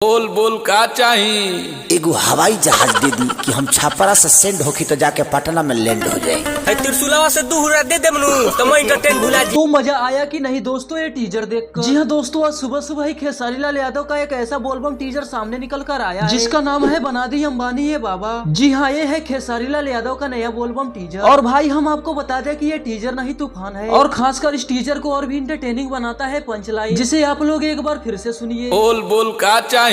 बोल बोल का चाही। एगो हवाई जहाज दे दी कि हम छापरा से सेंड होखी तो जाके पटना में लैंड हो जाए। त्रिशूलवा से दूर दे दे मनु तो मैं एंटरटेन भुला जी। तो मजा आया कि नहीं दोस्तों ये टीजर देखकर? जी हाँ दोस्तों, आज सुबह सुबह ही खेसारी लाल यादव का एक ऐसा बोलबम टीजर सामने निकल कर आया है जिसका नाम है बना दी अंबानी ये बाबा। जी हाँ, ये है खेसारी लाल यादव का नया बोलबम टीजर। और भाई हम आपको बता दें कि ये टीजर नहीं तूफान है, और खासकर इस टीजर को और भी इंटरटेनिंग बनाता है पंचलाइन, जिसे आप लोग एक बार फिर से सुनिए। बोल बोल का चाही।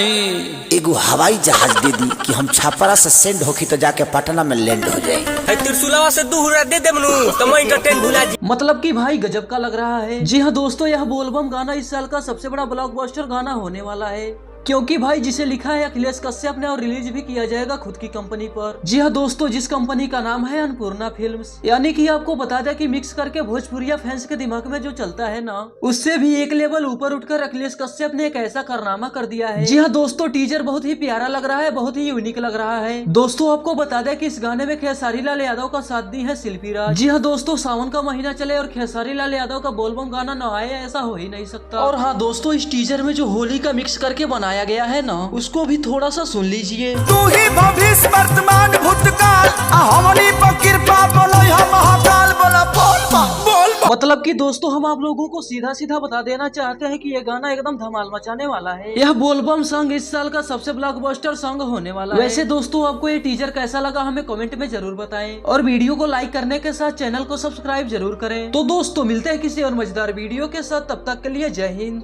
एगो हवाई जहाज दे दी कि हम छापरा से सेंड होखी तो जाके पटना में लैंड हो जाए। त्रिशूलवा से दूर दे दे मनु तो मैं एंटरटेन भुला जी। मतलब कि भाई गजब का लग रहा है। जी हाँ दोस्तों, यह बोलबम गाना इस साल का सबसे बड़ा ब्लॉकबस्टर गाना होने वाला है, क्योंकि भाई जिसे लिखा है अखिलेश कश्यप ने और रिलीज भी किया जाएगा खुद की कंपनी पर। जी हाँ दोस्तों, जिस कंपनी का नाम है अन्नपूर्णा फिल्म्स। यानी कि आपको बता दें कि मिक्स करके भोजपुरिया फैंस के दिमाग में जो चलता है ना, उससे भी एक लेवल ऊपर उठकर अखिलेश कश्यप ने एक ऐसा कारनामा कर दिया है। जी हाँ दोस्तों, टीजर बहुत ही प्यारा लग रहा है, बहुत ही यूनिक लग रहा है। दोस्तों आपको बता दें कि इस गाने में खेसारी लाल यादव का साथ दी है शिल्पी राज। जी हाँ दोस्तों, सावन का महीना चले और खेसारी लाल यादव का बोलबम गाना न आए, ऐसा हो ही नहीं सकता। और हाँ दोस्तों, इस टीजर में जो होली का मिक्स करके बनाया गया है ना, उसको भी थोड़ा सा सुन लीजिए। तू ही भविष्य वर्तमान भूतकाल हमनी पर कृपा बोलै हम महाकाल बोला बोल। मतलब कि दोस्तों हम आप लोगों को सीधा सीधा बता देना चाहते हैं कि ये गाना एकदम धमाल मचाने वाला है। यह बोलबम सॉन्ग इस साल का सबसे ब्लॉकबस्टर सॉन्ग होने वाला है। वैसे दोस्तों आपको ये टीजर कैसा लगा हमें कमेंट में जरूर बताएं, और वीडियो को लाइक करने के साथ चैनल को सब्सक्राइब जरूर करें। तो दोस्तों मिलते हैं किसी और मजेदार वीडियो के साथ, तब तक के लिए जय हिंद।